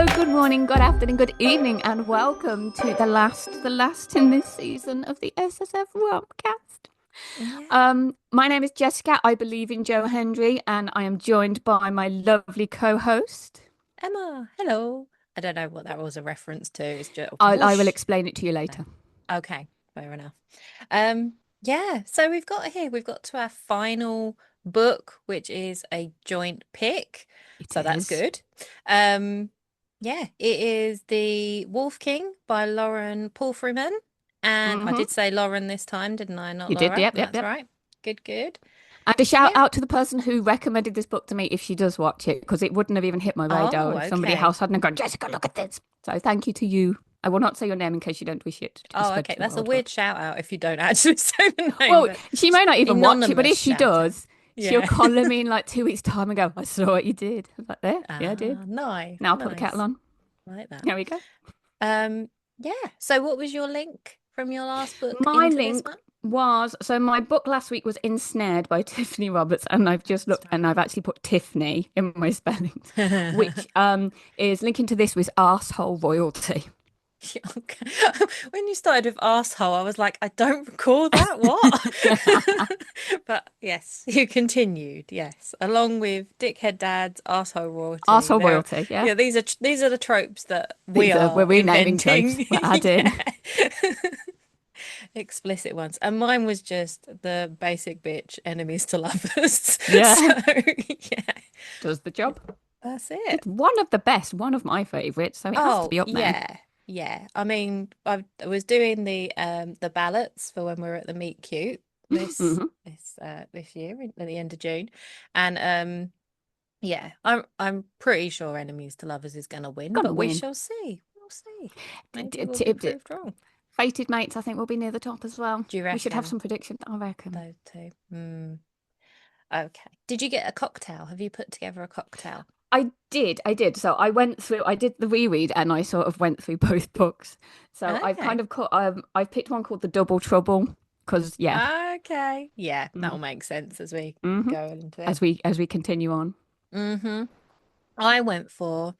Good morning, good afternoon, good evening, and welcome to the last in this season of the SSF Romcast. Yeah. My name is Jessica. I believe in Joe Hendry, and I am joined by my lovely co-host. Emma, hello. I don't know what that was a reference to. It's just I will whoosh. explain it to you No. later. Okay, fair enough. Yeah, so we've got to our final book, which is a joint pick. It So that's is. good. Um, yeah, it is The Wolf King by Lauren Palphreyman. And I Hmm. did say Lauren this time, didn't I? Not You did. Laura. Yep, yep, That's yep. right. Good, good. And a shout Yeah. out to the person who recommended this book to me if she does watch it, because it wouldn't have even hit my Oh, radar if somebody okay. else hadn't gone, Jessica, look at this. So thank you to you. I will not say your name in case you don't wish it to be Oh, spread okay. to the That's a world, weird but shout out if you don't actually say the name, well, but she may not even watch it, but anonymous if she shout out. does, she'll Yeah. collar me in like 2 weeks' time and go, I saw what you did. I was like, there, yeah, I did. Ah, nice, Now I'll put the kettle nice. on. I like that. There we go. Um, yeah. So what was your link from your last book My into this link one? was so my book last week was Ensnared by Tiffany Roberts, and I've just That's looked and I've right. actually put Tiffany in my spellings, which is linking to this with arsehole royalty. Okay. When you started with arsehole, I was like, I don't recall that. What? But yes, you continued. Yes, along with dickhead dads, arsehole royalty. Arsehole There, royalty, yeah. yeah, these are the tropes that we These are we're are renaming tropes. inventing. We're adding. Yeah. Explicit ones. And mine was just the basic bitch enemies to lovers. So Yeah, yeah, does the job. that's it. It's one of the best, one of my favorites, so it has to Oh be up there. yeah. Yeah. I mean, I was doing the ballots for when we were at the Meet Cute this Hmm. this year at the end of June. And yeah, I'm pretty sure enemies to lovers is gonna win, Gonna but we win. shall see. We'll see. D- Maybe d- we'll t- be d- proved wrong. Fated Mates, I think, will be near the top as well. Do you We should have reckon? some prediction, I reckon. Those two. Hmm. Okay. Did you get a cocktail? Have you put together a cocktail? I did. So I did the reread and I sort of went through both books. So I've kind Okay. of I've picked one called The Double Trouble because yeah, Okay. Yeah, mm, that'll make sense as we hmm go into it. as we continue on. Hmm. I went for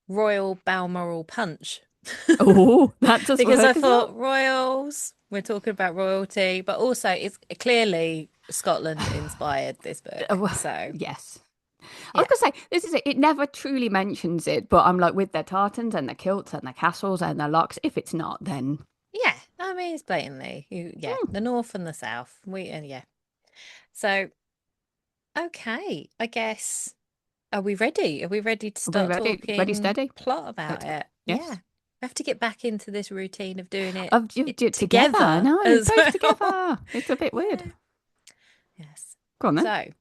Royal Balmoral Punch Oh, that does because I work as well. thought royals, we're talking about royalty, but also it's clearly Scotland inspired this book. Well, So, yes. I was yeah. gonna say this is it. It never truly mentions it, but I'm like with their tartans and their kilts and their castles and their locks. If it's not, then Yeah, I mean, it's blatantly, yeah, hmm, the north and the south. Yeah. So, okay, I guess. Are we ready? Are we ready to are we start ready? Ready, talking steady. plot about Let's it? Yeah. yes. We have to get back into this routine of doing Of you it together. I together know, as both well. together. It's a bit weird. Yeah. Yes. Go on then. So,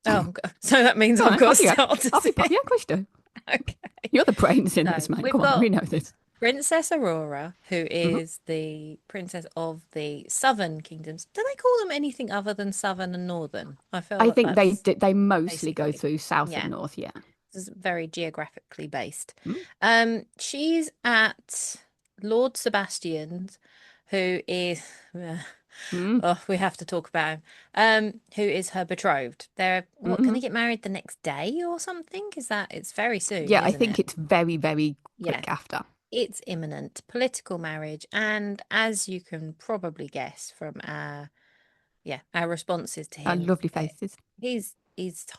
oh, so that means Go on I've then. got Off to you go. start, Off does you pop. it? Yeah, of course you do. Okay. You're the brains in this, So mate. we've Come on, we got know this. Princess Aurora, who Hmm. is the princess of the Southern Kingdoms. Do they call them anything other than Southern and Northern? I feel I like think they that's they mostly go basically, through south and yeah. north. Yeah. Is very geographically based. Mm. She's at Lord Sebastian's, who is, Mm. oh, we have to talk about him. Who is her betrothed? They're what? Going Hmm. to get married the next day or something? Is that? It's very soon, Yeah, I isn't think it? it's very, very Yeah, quick after. it's imminent. Political marriage, and as you can probably guess from our responses to him, Lovely faces. he's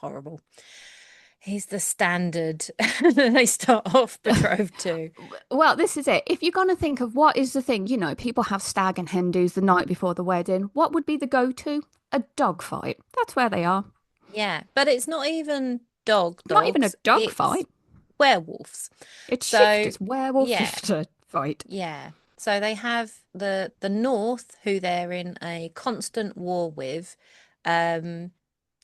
horrible. He's the standard they start off betrothed to. Well, this is it. If you're going to think of what is the thing, people have stag and hen do's the night before the wedding. What would be the go-to? A dog fight. That's where they are. Yeah, but it's not even Not even a dogs, dog it's fight. werewolves. It's So shifters, werewolf yeah, shifter fight. yeah. So they have the North, who they're in a constant war with. Um,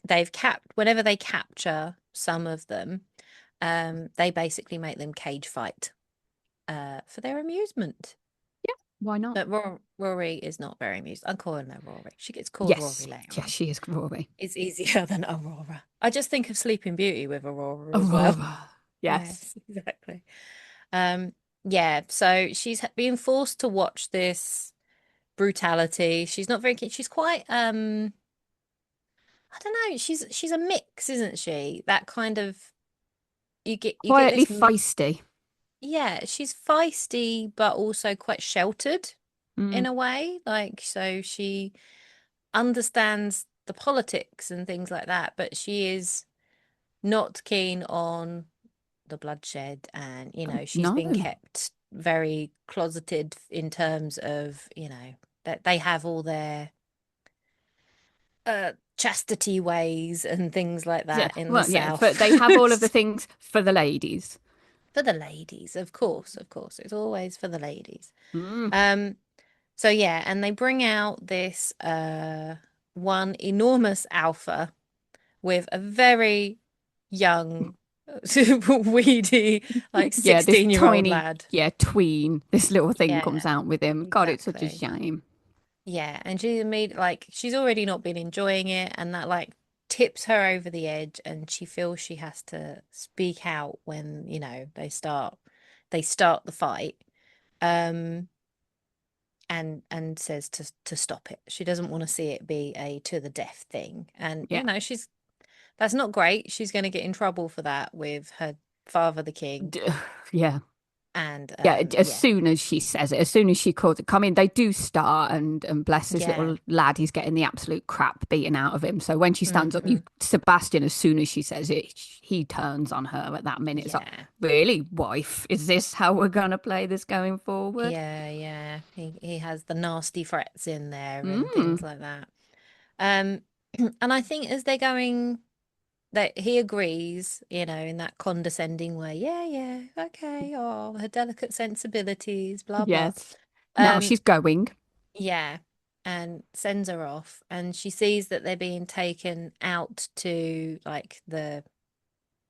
they've capped whenever they capture some of them, they basically make them cage fight for their amusement. Yeah, why not? But Rory is not very amused. I'm calling her Rory. She gets called Rory Yes, later yes, on. she is Rory. It's easier than Aurora. I just think of Sleeping Beauty with Aurora as well. Aurora. Yes. Yes, exactly. Um, yeah, so she's being forced to watch this brutality. She's not very keen. She's quite I don't know, she's a mix, isn't she? That kind of you get Quietly this feisty. yeah, she's feisty, but also quite sheltered Mm, in a way. Like, so she understands the politics and things like that, but she is not keen on the bloodshed. And, she's no. been kept very closeted in terms of, that they have all their chastity ways and things like Yeah. that in the Well, yeah, South. but they have all of the things for the ladies. For the ladies, of course, of course. It's always for the ladies. Mm, Um, so yeah, and they bring out this one enormous alpha with a very young, weedy, like yeah, this 16-year-old tiny, lad. yeah, tween, this little thing Yeah, comes out with him. God, it's such a exactly. shame. Yeah, and she made like she's already not been enjoying it, and that like tips her over the edge, and she feels she has to speak out when, they start the fight. Um, and says to stop it. She doesn't want to see it be a to the death thing. And Yeah. that's not great. She's going to get in trouble for that with her father, the king. D- yeah. And Yeah, as yeah, soon as she says it, as soon as she calls it, come in, they do start, and bless this yeah. little lad, he's getting the absolute crap beaten out of him. So when she stands up, Hmm. Sebastian, as soon as she says it, he turns on her at that minute. It's like, Yeah. really, wife, is this how we're gonna play this going forward? Yeah, yeah. He has the nasty threats in there and Mm, things like that. Um and I think as they're going that he agrees, in that condescending way. Yeah, yeah, okay. Oh, her delicate sensibilities, blah blah. yes. Now Um she's going. Yeah, and sends her off, and she sees that they're being taken out to like the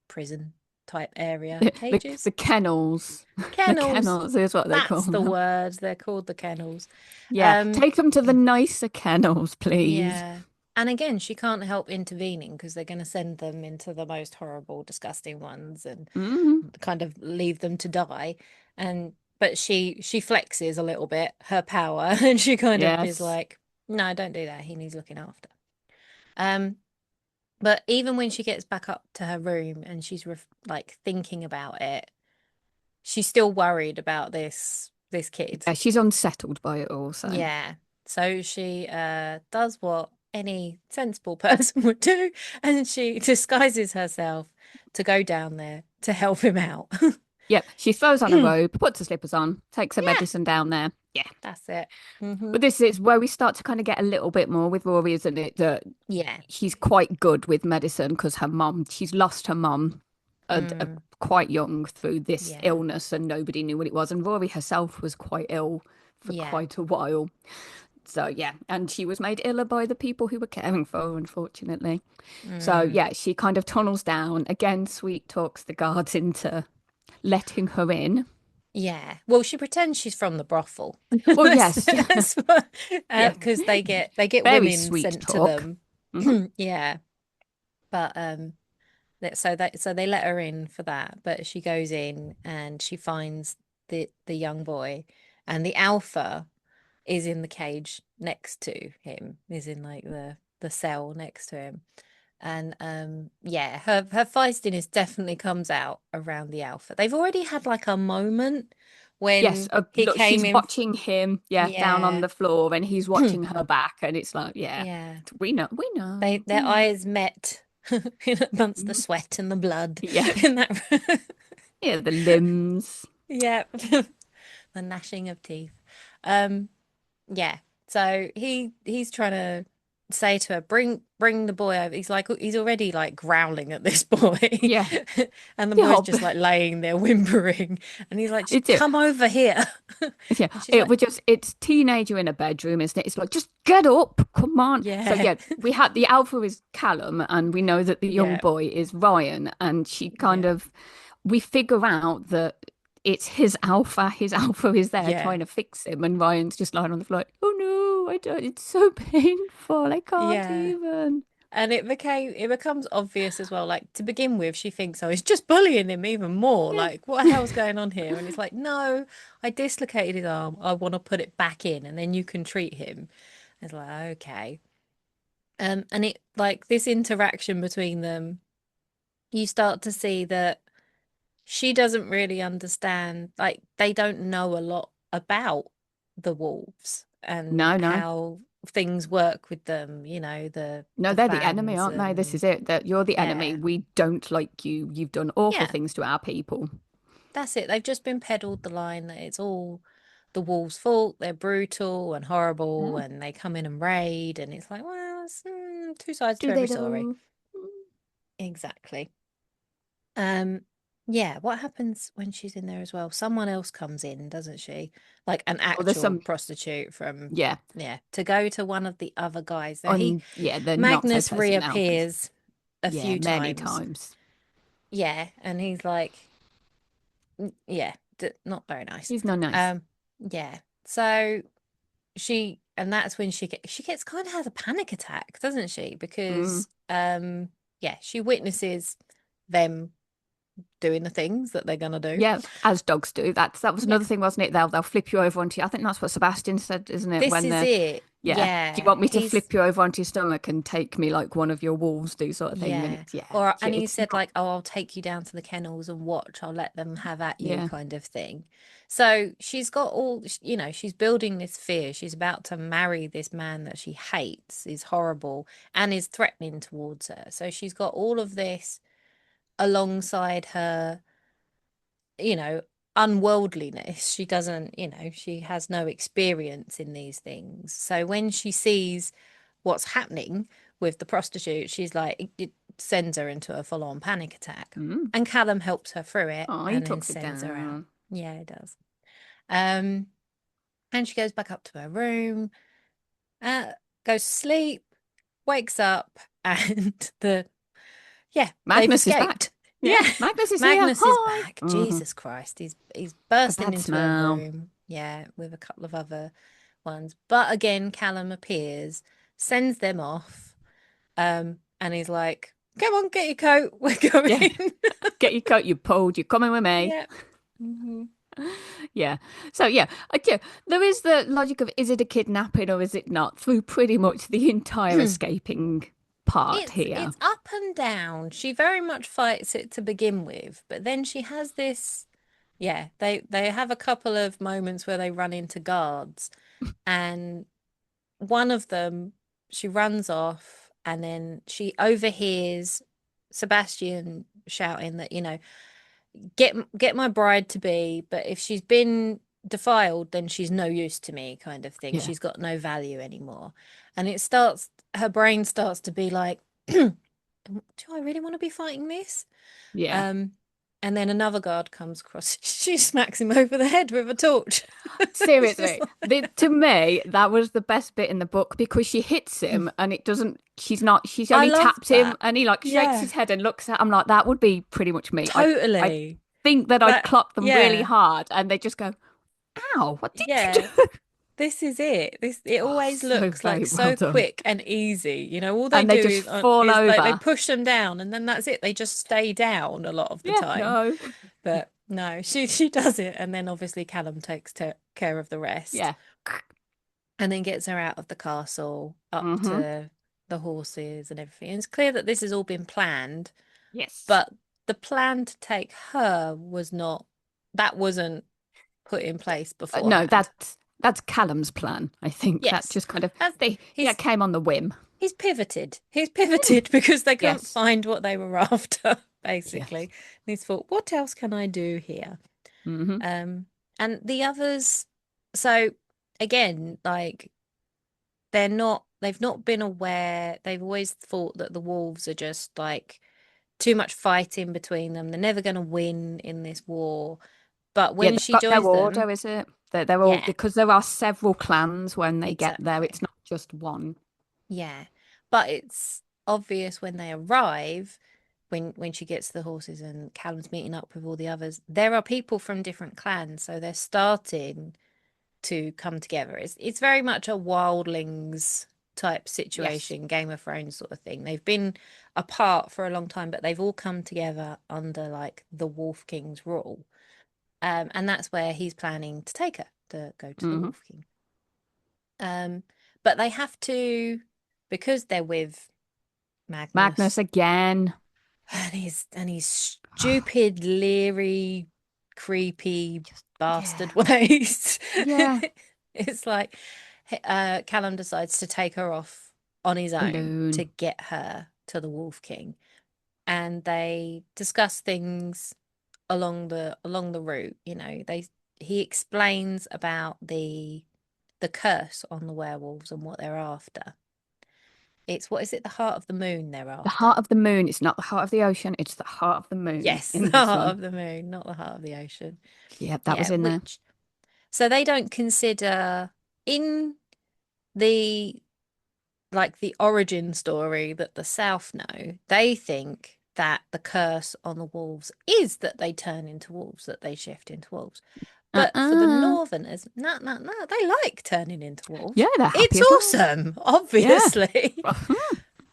prison type area. The Cages? kennels. The Kennels. kennels is what they call That's the them. word. They're called the kennels. Yeah, Um, take them to the nicer kennels, please. yeah. And again, she can't help intervening because they're going to send them into the most horrible, disgusting ones and Mm, kind of leave them to die. And but she flexes a little bit her power and she kind of is yes. like, no, don't do that. He needs looking after. Um, but even when she gets back up to her room and she's like thinking about it, she's still worried about this kid. Yeah, she's unsettled by it all, so. Yeah. So she does what any sensible person would do, and she disguises herself to go down there to help him out. Yep, she throws on a robe, puts her slippers on, takes her Yeah, medicine down there. Yeah. that's it. Hmm. But this is where we start to kind of get a little bit more with Rory, isn't it? That Yeah. she's quite good with medicine because she's lost her mum Mm, quite young through this yeah. illness and nobody knew what it was. And Rory herself was quite ill for Yeah. quite a while. So, yeah, and she was made iller by the people who were caring for her, unfortunately. So, Mm, yeah, she kind of tunnels down. Again, Sweet talks the guards into letting her in. yeah. Well, she pretends she's from the brothel. Well, yes, That's what, yeah, because they get very women sweet sent to talk. them. Hmm. Yeah. But so they let her in for that, but she goes in and she finds the young boy, and the alpha is in the cage next to him, is in like the cell next to him. And yeah, her feistiness definitely comes out around the alpha. They've already had like a moment Yes, when he look, came she's in. watching him, yeah, down on Yeah. the floor, and he's watching her back, and it's like, yeah, Yeah. we They know, we their know. eyes met amongst the Mhm. sweat and the blood Yeah, in that. yeah, the limbs. Yeah. The gnashing of teeth. Um, yeah. So he's trying to say to her, bring the boy over. He's already like growling at this boy. Yeah, And the boy's yeah, just like laying there whimpering. And he's like, just it's it. come over here. Yeah, And she's it like, was just it's teenager in a bedroom, isn't it? It's like just get up, come on. So yeah, yeah, we had the alpha is Callum, and we know that the young yeah, boy is Ryan, and she kind yeah, of we figure out that it's his alpha. His alpha is there yeah, trying to fix him, and Ryan's just lying on the floor. Like, oh no, I don't. It's so painful. I can't yeah. even. And it becomes obvious as well. Like to begin with, she thinks, oh, he's just bullying him even more. Like, what the Yeah. hell's going on here? And it's like, no, I dislocated his arm. I want to put it back in, and then you can treat him. It's like, okay. And it like this interaction between them, you start to see that she doesn't really understand, like, they don't know a lot about the wolves and No, no. how things work with them, No, the they're the enemy, fans aren't they? This and is it. That you're the enemy. yeah. We don't like you. You've done awful Yeah, things to our people. that's it. They've just been peddled the line that it's all the wolves' fault. They're brutal and horrible Mm. and they come in and raid and it's like, well, it's two sides to Do every they story. though? Exactly. Um, yeah, what happens when she's in there as well? Someone else comes in, doesn't she? Like an Or there's actual some, prostitute from, yeah, yeah, to go to one of the other guys. Now on, yeah, the not so Magnus pleasant now. reappears a Yeah, few many times. times. Yeah, and he's like, yeah, not very nice. He's not nice. Um, yeah. So and that's when she gets kind of has a panic attack, doesn't she? Mm. Because yeah, she witnesses them doing the things that they're gonna do. Yeah, as dogs do. That was Yeah. another thing, wasn't it? They'll flip you over onto you. I think that's what Sebastian said, isn't it? This When is they're it. yeah, do you Yeah. want me to flip you over onto your stomach and take me like one of your wolves do sort of thing? And Yeah. it's yeah, And he it's said not like, "Oh, I'll take you down to the kennels and watch. I'll let them have at you," yeah. kind of thing. So she's got she's building this fear. She's about to marry this man that she hates, is horrible, and is threatening towards her. So she's got all of this alongside her, you know, unworldliness. She doesn't, she has no experience in these things. So when she sees what's happening with the prostitute, she's like, it sends her into a full-on panic attack. Mm. And Callum helps her through it Oh, he and then talks it sends her out. down. Yeah, it does. Um, and she goes back up to her room, uh, goes to sleep, wakes up, and they've Magnus is back. escaped. Yeah, Yeah. Magnus is here. Magnus is Hi. back. Hmm. Jesus Christ. He's A bursting bad into her smell. room. Yeah, with a couple of other ones. But again, Callum appears, sends them off, and he's like, "Come on, get your coat. We're Yeah, going." get your coat, you pulled. You're coming with me. Yeah. Hmm. Yeah. So yeah, yeah, there is the logic of is it a kidnapping or is it not through pretty much the entire escaping part here. It's up and down. She very much fights it to begin with, but then she has this, yeah, they have a couple of moments where they run into guards and one of them, she runs off and then she overhears Sebastian shouting that, get my bride to be, but if she's been defiled, then she's no use to me, kind of thing. Yeah. She's got no value anymore. And her brain starts to be like, do I really want to be fighting this? Yeah. Um, and then another guard comes across. She smacks him over the head with a torch. It's just Seriously, like, to me, that was the best bit in the book because she hits him and it doesn't, she's I only love tapped him that. and he like shakes Yeah, his head and looks at, I'm like, that would be pretty much me. I totally. think that I'd clock them really Yeah, hard and they just go, ow, what did you yeah. do? This is it. It Oh, always so looks very like well so done. quick and easy. All they And they do just is fall like they over. push them down, and then that's it. They just stay down a lot of the Yeah, time. no. But no, she does it, and then obviously Callum takes care of the rest, Yeah. and then gets her out of the castle up Mm-hmm. to the horses and everything. And it's clear that this has all been planned, Yes. but the plan to take her wasn't put in place No, beforehand. that's Callum's plan. I think that Yes, just kind of that's they yeah he's came on the whim. he's pivoted. He's pivoted because they couldn't Yes. find what they were after, basically. Yes. And he's thought, what else can I do here? Mm-hmm. Um, and the others, so again, like they've not been aware. They've always thought that the wolves are just like too much fighting between them. They're never going to win in this war. But Yeah, when they've she got no joins them, order, is it? They're all yeah, because there are several clans when they get there. It's exactly. not just one. Yeah. But it's obvious when they arrive, when she gets the horses and Callum's meeting up with all the others, there are people from different clans, so they're starting to come together. It's very much a wildlings type Yes. situation, Game of Thrones sort of thing. They've been apart for a long time, but they've all come together under like the Wolf King's rule. And that's where he's planning to take her to go to the Hmm. Wolf King. Um, but they have to, because they're with Magnus Magnus, again. and he's stupid, leery, creepy Just, bastard yeah. ways. Yeah. It's like Callum decides to take her off on his own to Alone. get her to the Wolf King, and they discuss things along the route. He explains about the curse on the werewolves and what they're after. It's what is it, the heart of the moon they're The heart after? of the moon. It's not the heart of the ocean. It's the heart of the moon Yes, the in this heart one. of the moon, not the heart of the ocean. Yeah, that Yeah, was in there. which so they don't consider in the like the origin story that the South know, they think that the curse on the wolves is that they turn into wolves, that they shift into wolves. But for the Uh-uh. Northerners, no, no, no, they like turning into Yeah, wolves. they're happy It's as Larry. awesome, Yeah. obviously.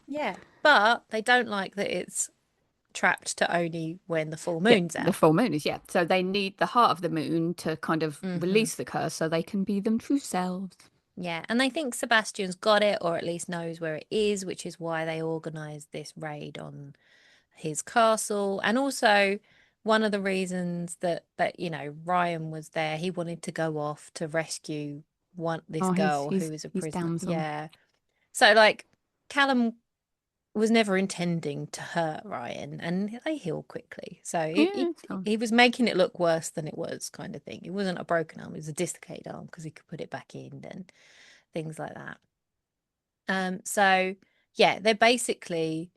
Yeah, but they don't like that it's trapped to only when the full Yeah, moon's the out. full moon is, yeah. So they need the heart of the moon to kind of Hmm. release the curse so they can be them true selves. Yeah, and they think Sebastian's got it, or at least knows where it is, which is why they organised this raid on his castle. And also one of the reasons that Ryan was there, he wanted to go off to rescue this Oh, he's girl who he's was a he's prisoner. damsel. Yeah. So like Callum was never intending to hurt Ryan, and they heal quickly. So Yeah, it's fine. he was making it look worse than it was, kind of thing. It wasn't a broken arm; it was a dislocated arm because he could put it back in and things like that. So yeah, they're basically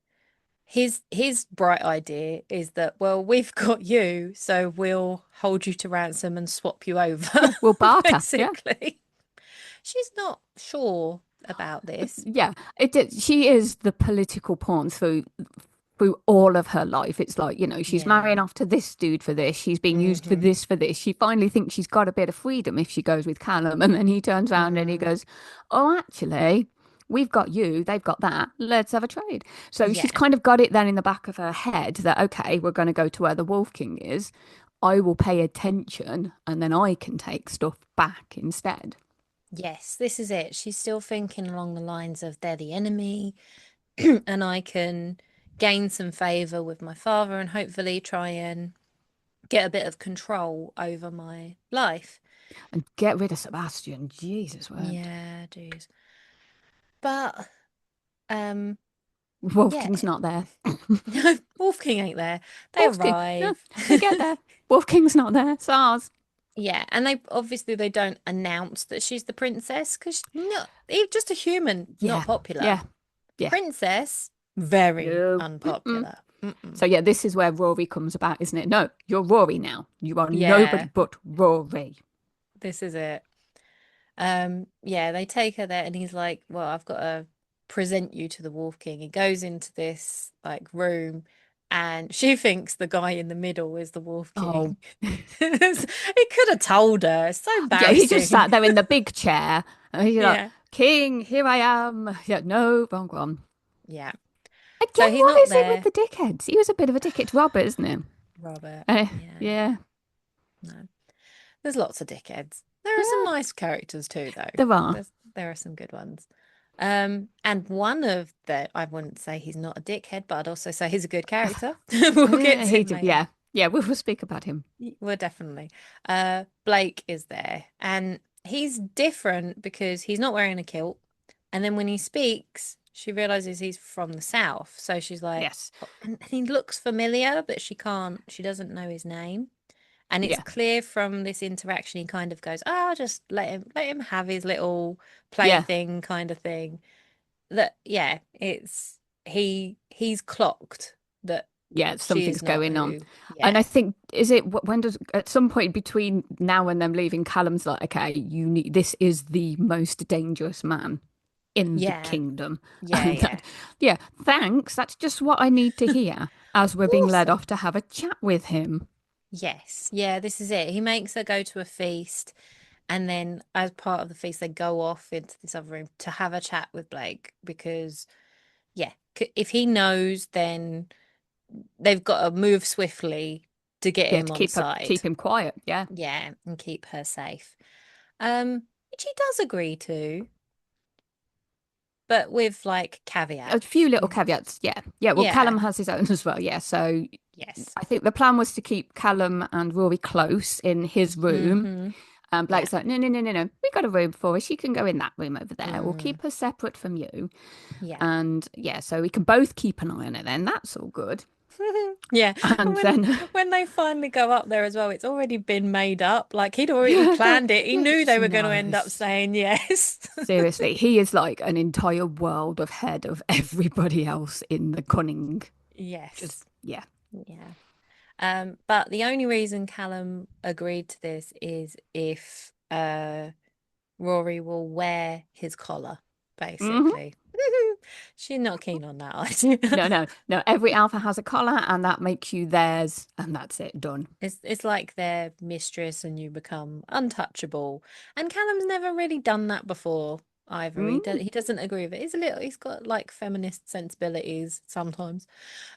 his bright idea is that, well, we've got you, so we'll hold you to ransom and swap you over, Yeah, we'll barter. Yeah. basically. She's not sure about this. Yeah, she is the political pawn through all of her life. It's like, she's marrying Yeah. off to this dude for this. She's being used for Hmm. this for this. She finally thinks she's got a bit of freedom if she goes with Callum. And then he turns around and he Mm. goes, oh, actually, we've got you. They've got that. Let's have a trade. So she's Yeah. kind of got it then in the back of her head that, okay, we're going to go to where the Wolf King is. I will pay attention and then I can take stuff back instead. Yes, this is it. She's still thinking along the lines of they're the enemy, and I can gain some favor with my father and hopefully try and get a bit of control over my life. And get rid of Sebastian. Jesus word. Yeah, geez. But um Wolf yeah, King's not there. no, Wolf King ain't there. They Wolf King. No, arrive. they get there. Wolf King's not there. SARS. Yeah, and they obviously they don't announce that she's the princess because no, just a human, not Yeah. popular. Yeah. Yeah. Princess, very No. Mm-mm. unpopular. So Mm-mm. yeah, this is where Rory comes about, isn't it? No, you're Rory now. You are nobody Yeah, but Rory. this is it. Yeah, they take her there and he's like, well, I've got to present you to the Wolf King. He goes into this like room and she thinks the guy in the middle is the Wolf Oh, King. He could have told her. It's so yeah. He just embarrassing. sat there in the big chair, and he's like, Yeah. "King, here I am." Yeah, no, wrong one. Yeah. Again, So he's what not is it with there. the dickheads? He was a bit of a dickhead to Robert, isn't he? Robert. Yeah. Yeah, No. There's lots of dickheads. There are some yeah. nice characters too, though. There are. There are some good ones. And one of the I wouldn't say he's not a dickhead, but I'd also say he's a good character. We'll get Yeah, to him later. yeah, yeah. We'll speak about him. Well, definitely. Blake is there, and he's different because he's not wearing a kilt. And then when he speaks, she realizes he's from the south, so she's like, Yes. "Oh," and he looks familiar, but she doesn't know his name. And it's Yeah, clear from this interaction, he kind of goes, "Oh, just let him have his little yeah, plaything kind of thing." That, yeah, he's clocked that yeah. she is Something's not going on, who, and I yeah, think is it when does at some point between now and them leaving, Callum's like, okay, you need this is the most dangerous man in the yeah, kingdom, yeah, and yeah. that, yeah, thanks. That's just what I need to hear as we're being led off Awesome. to have a chat with him. Yes, yeah, this is it. He makes her go to a feast, and then as part of the feast, they go off into this other room to have a chat with Blake because, yeah, if he knows, then they've got to move swiftly to get Yeah, him to on keep side. him quiet. Yeah, Yeah, and keep her safe. Which he does agree to, but with like A few caveats. little caveats. Yeah. Yeah. Well, Yeah. Callum has his own as well. Yeah. So Yes. I think the plan was to keep Callum and Rory close in his room. Mm-hmm. And Yeah. Blake's like, no, no, no, no, no. We got a room for her. She can go in that room over there. We'll Mm. keep her separate from you. Yeah. And yeah, so we can both keep an eye on it then. That's all good. Yeah. And And when then, when they finally go up there as well, it's already been made up. Like he'd already yeah, planned it. He knew they she were going to end up knows. saying yes. Seriously, he is like an entire world ahead of everybody else in the cunning. Just, Yes. yeah. Yeah. But the only reason Callum agreed to this is if Rory will wear his collar, Hmm. basically. She's not keen on that idea. No, no, no. Every alpha has a collar, and that makes you theirs, and that's it, done. It's like their mistress and you become untouchable. And Callum's never really done that before either. Mm. He doesn't agree with it. He's got like feminist sensibilities sometimes.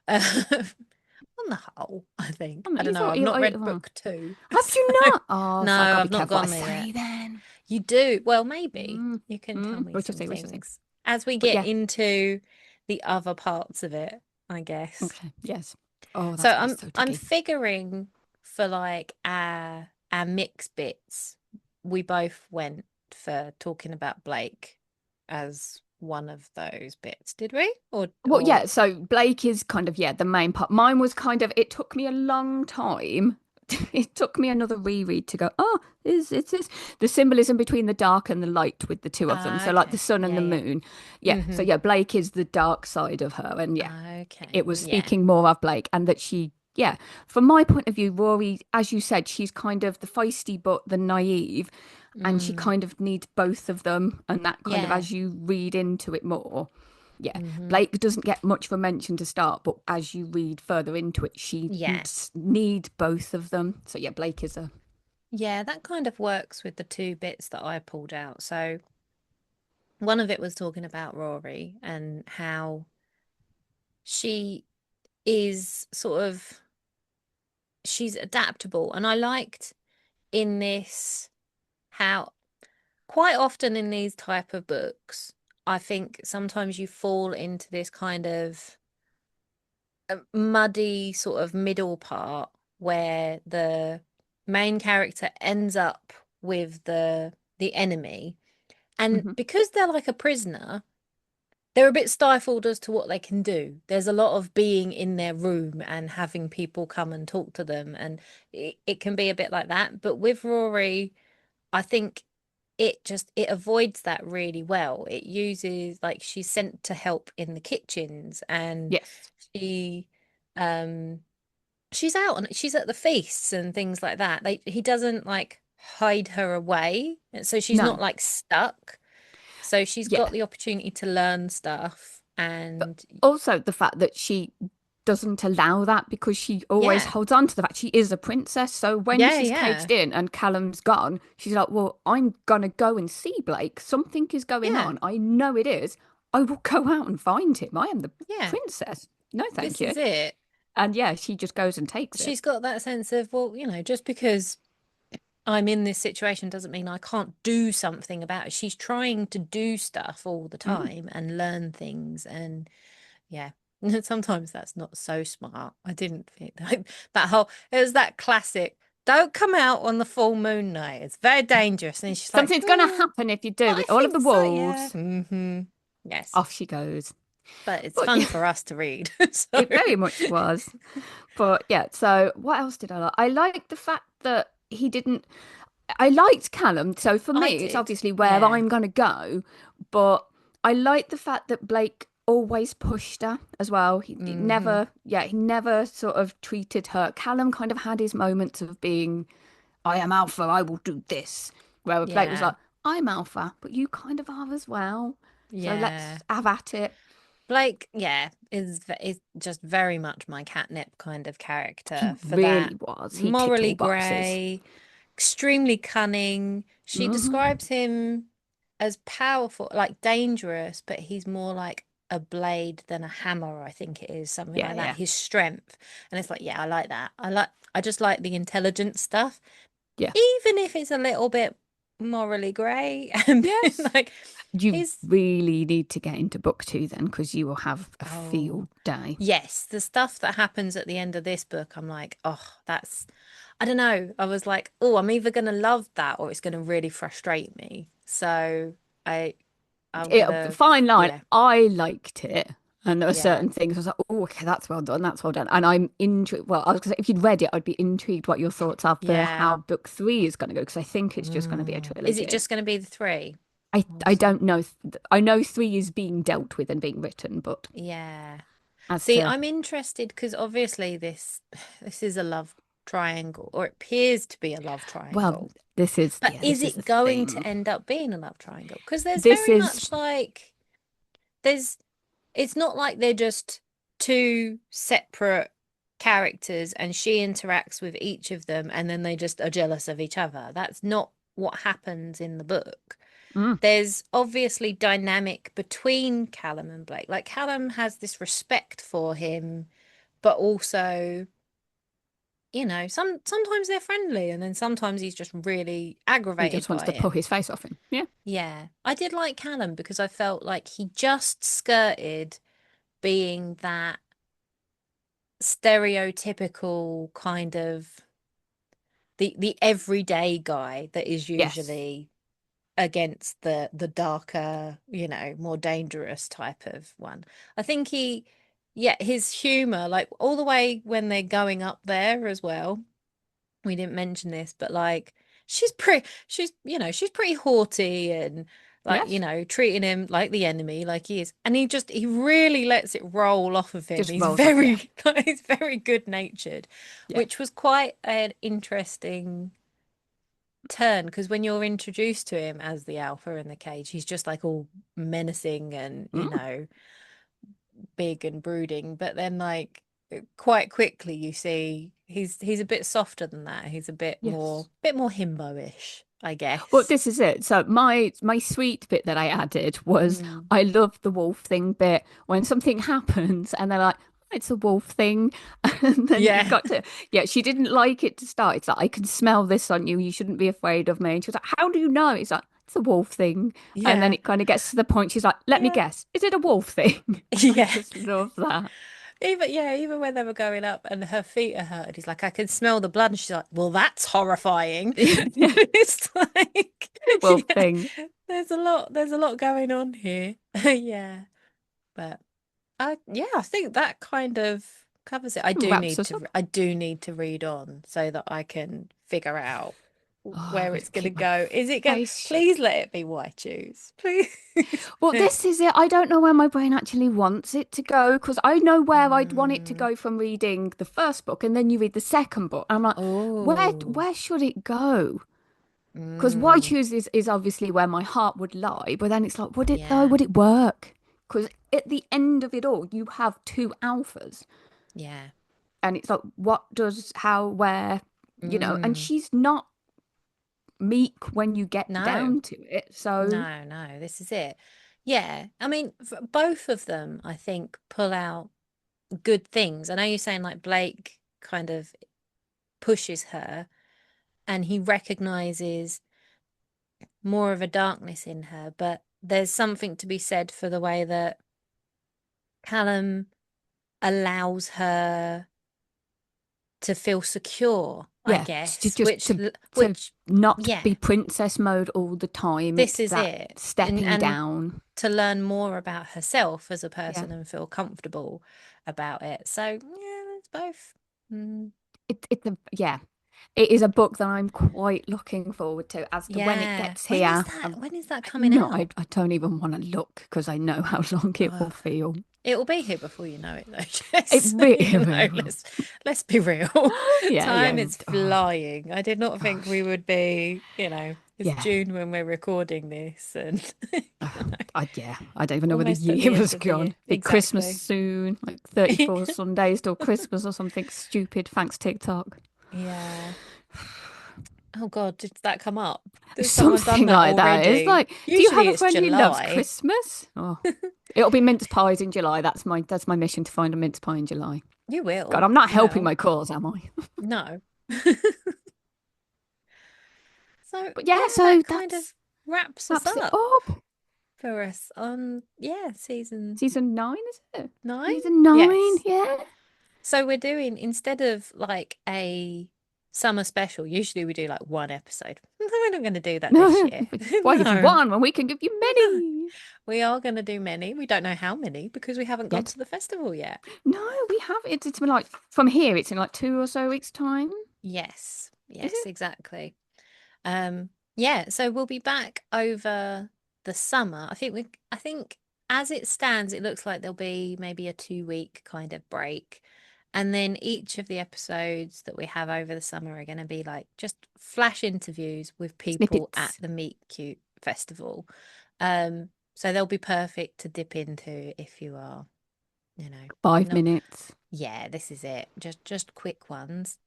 On the whole, I think. Oh, no, I don't you know. thought I've you, not read well, book two. have So you not? Oh, no, so I gotta be I've not careful what I gone there yet. say then. You do. Well, maybe Mm. you can tell Mm. me We shall some see, we shall see. things as we But get yeah, into the other parts of it, I guess. okay, yes. Oh, So that's gonna be so I'm tricky. figuring for like our mix bits, we both went for talking about Blake as one of those bits, did we? Well, Or yeah, so Blake is kind of, yeah, the main part. Mine was kind of, it took me a long time. It took me another reread to go, oh, is it's this the symbolism between the dark and the light with the two of them. So like the okay. sun and Yeah, the yeah. moon. Yeah. So Mm-hmm. yeah, Blake is the dark side of her. And yeah, Okay. it was Yeah. speaking more of Blake and that she, yeah, from my point of view, Rory, as you said, she's kind of the feisty but the naive, and she Mm. kind of needs both of them. And that kind of, Yeah. as you read into it more, yeah, Mm-hmm. Blake doesn't get much of a mention to start, but as you read further into it, she Yeah. needs both of them. So yeah, Blake is a Yeah, that kind of works with the two bits that I pulled out. So one of it was talking about Rory and how she is sort of she's adaptable. And I liked in this how quite often in these type of books, I think sometimes you fall into this kind of muddy sort of middle part where the main character ends up with the enemy. And mhm. because they're like a prisoner, they're a bit stifled as to what they can do. There's a lot of being in their room and having people come and talk to them, and it can be a bit like that. But with Rory, I think it avoids that really well. It uses like she's sent to help in the kitchens and Yes, she um she's out and she's at the feasts and things like that. He doesn't like hide her away, so she's no, not like stuck. So she's yeah, got the opportunity to learn stuff but and also the fact that she doesn't allow that because she always yeah. holds on to the fact she is a princess. So when Yeah, she's yeah. caged in and Callum's gone, she's like, well, I'm gonna go and see Blake. Something is going Yeah. on. I know it is. I will go out and find him. I am the Yeah. princess. No, thank This you. is it. And yeah, she just goes and takes it. She's got that sense of, well, just because I'm in this situation doesn't mean I can't do something about it. She's trying to do stuff all the Mm. time and learn things. And yeah, sometimes that's not so smart. I didn't think that whole, it was that classic, don't come out on the full moon night. It's very dangerous. And she's like, Something's going to happen if you do I with all of the think so. Yeah. wolves. Yes. Off she goes. But it's But fun yeah, for us to read. So it very much was. But yeah, so what else did I like? I liked the fact that he didn't. I liked Callum. So for I me, it's did. obviously where Yeah. I'm going to go. But I liked the fact that Blake always pushed her as well. He Hmm. never, yeah, he never sort of treated her. Callum kind of had his moments of being, I am alpha, I will do this. Where Blake was Yeah. like, I'm alpha, but you kind of are as well. So Yeah. let's have at it. Blake, yeah, is just very much my catnip kind of He character for that. really was. He ticked Morally all boxes. grey, extremely cunning. She Hmm. describes him as powerful, like dangerous, but he's more like a blade than a hammer, I think it is, something Yeah, like that. yeah, His strength. And it's like, yeah, I like that. I just like the intelligent stuff, yeah. even if it's a little bit. morally grey and Yes. like You he's really need to get into book two then, because you will have a oh field day. yes, the stuff that happens at the end of this book, I'm like, oh, that's I don't know. I was like, oh, I'm either gonna love that or it's gonna really frustrate me. So I I'm gonna Fine line. yeah, I liked it. And there were yeah, certain things I was like, oh, okay, that's well done, that's well done. And I'm intrigued. Well, I was gonna say, if you'd read it, I'd be intrigued what your thoughts are for yeah. how book three is going to go, because I think it's just going to be a Is it trilogy. just gonna be the three? I Awesome. don't know. I know three is being dealt with and being written, but Yeah. as See, to, I'm interested because obviously this is a love triangle, or it appears to be a love well, triangle. But is this is the it going to thing. end up being a love triangle? Because there's This very is, much like there's it's not like they're just two separate characters and she interacts with each of them and then they just are jealous of each other. That's not what happens in the book. mm, There's obviously dynamic between Callum and Blake. Like Callum has this respect for him, but also, sometimes they're friendly and then sometimes he's just really he aggravated just wants by to pull him. his face off him. Yeah. Yeah. I did like Callum because I felt like he just skirted being that stereotypical kind of the everyday guy that is Yes. usually against the darker, more dangerous type of one. I think yeah, his humor, like all the way when they're going up there as well. We didn't mention this, but like she's pretty haughty and like, Yes. treating him like the enemy, like he is. And he really lets it roll off of him. Just rolls off. Yeah. He's very good natured, Yeah. which was quite an interesting turn because when you're introduced to him as the alpha in the cage, he's just like all menacing and, Mm, big and brooding. But then like quite quickly you see he's a bit softer than that. He's a yes. bit more himbo-ish, I Well, guess. this is it. So my sweet bit that I added was Mm. I love the wolf thing bit when something happens and they're like, "Oh, it's a wolf thing," and then you've Yeah. got to, yeah, she didn't like it to start. It's like, I can smell this on you. You shouldn't be afraid of me. And she was like, "How do you know?" It's like, it's a wolf thing. And then Yeah. it kind of gets to the point. She's like, "Let me Yeah. guess, is it a wolf thing?" I Yeah. just love that. Even when they were going up and her feet are hurt, he's like, I can smell the blood. And she's like, well, that's horrifying. Yeah, It's like, wolf yeah, thing. there's a lot going on here. Yeah. But I think that kind of covers it. Wraps us up. I do need to read on so that I can figure out Oh, where I it's going to keep my go. Is it going, face shut. please let it be white shoes, please. Well, this is it. I don't know where my brain actually wants it to go, because I know where I'd want it to Mm. go from reading the first book and then you read the second book. I'm like, Oh. where should it go? Because why Mm. choose is obviously where my heart would lie, but then it's like, would it though? Yeah. Would it work? Because at the end of it all, you have two alphas, Yeah. and it's like, what does, how, where, and Mm. she's not meek when you get No. down to it. So No, this is it. Yeah. I mean, both of them, I think, pull out good things. I know you're saying like Blake kind of pushes her and he recognizes more of a darkness in her, but there's something to be said for the way that Callum allows her to feel secure, I yeah, to guess, just to not yeah, be princess mode all the time. this It's is that it. stepping And down. to learn more about herself as a Yeah. person and feel comfortable about it. So, yeah, it's both. Mm, Yeah. It is a book that I'm quite looking forward to. As to when it yeah. gets here, When is that coming no, out? I don't even want to look because I know how long it will Oh, feel. it will be here before you know it, though, It Jess. really will. Let's be real. Yeah, Time yeah. is Oh flying. I did not think we gosh. would be, it's Yeah. June when we're recording this, and I don't even know where the almost at the year end has of the year. gone. Be Christmas Exactly. soon, like 34 Sundays till Christmas or something stupid. Thanks, TikTok. Yeah. Oh God, did that come up? Did someone done Something that like that. It's already? like, do you have Usually a it's friend who loves July. Christmas? Oh, it'll be mince pies in July. That's my mission, to find a mince pie in July. You God, will. I'm not You helping will. my cause, am I? No. So But yeah, yeah, so that kind of wraps us wraps it up up. for us on season Season 9, is it? 9. Season 9, Yes. yeah. So we're doing, instead of like a summer special, usually we do like one episode. We're not going to do that this No, year. why give you No, one when we can give you no. many? We are going to do many. We don't know how many because we haven't gone Yet. to the festival yet. No, we have. It's been like, from here, it's in like 2 or so weeks' time. Yes. Is Yes, it? exactly. Yeah, so we'll be back over the summer. I think as it stands, it looks like there'll be maybe a 2 week kind of break. And then each of the episodes that we have over the summer are going to be like just flash interviews with people at Snippets. the Meet Cute Festival. So they'll be perfect to dip into if you are, you know, 5 not, minutes. yeah, this is it. Just quick ones.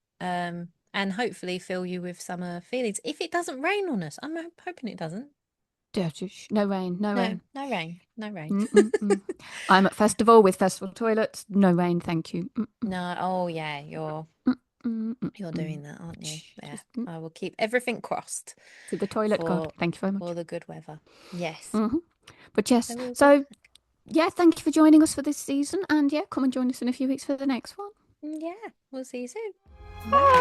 And hopefully fill you with summer feelings. If it doesn't rain on us, I'm hoping it doesn't. No rain, no No, rain. no rain, no rain. Mm-mm-mm. I'm at festival with festival toilets. No rain, thank you. No, oh yeah, you're Mm-mm-mm-mm. doing that, aren't you? Yeah, Just I will keep everything crossed to the toilet, God. for Thank you very for much. the good weather. Yes. hmm But yes, So we'll be so back. yeah, thank you for joining us for this season. And yeah, come and join us in a few weeks for the next one. Yeah, we'll see you soon. Bye. Bye.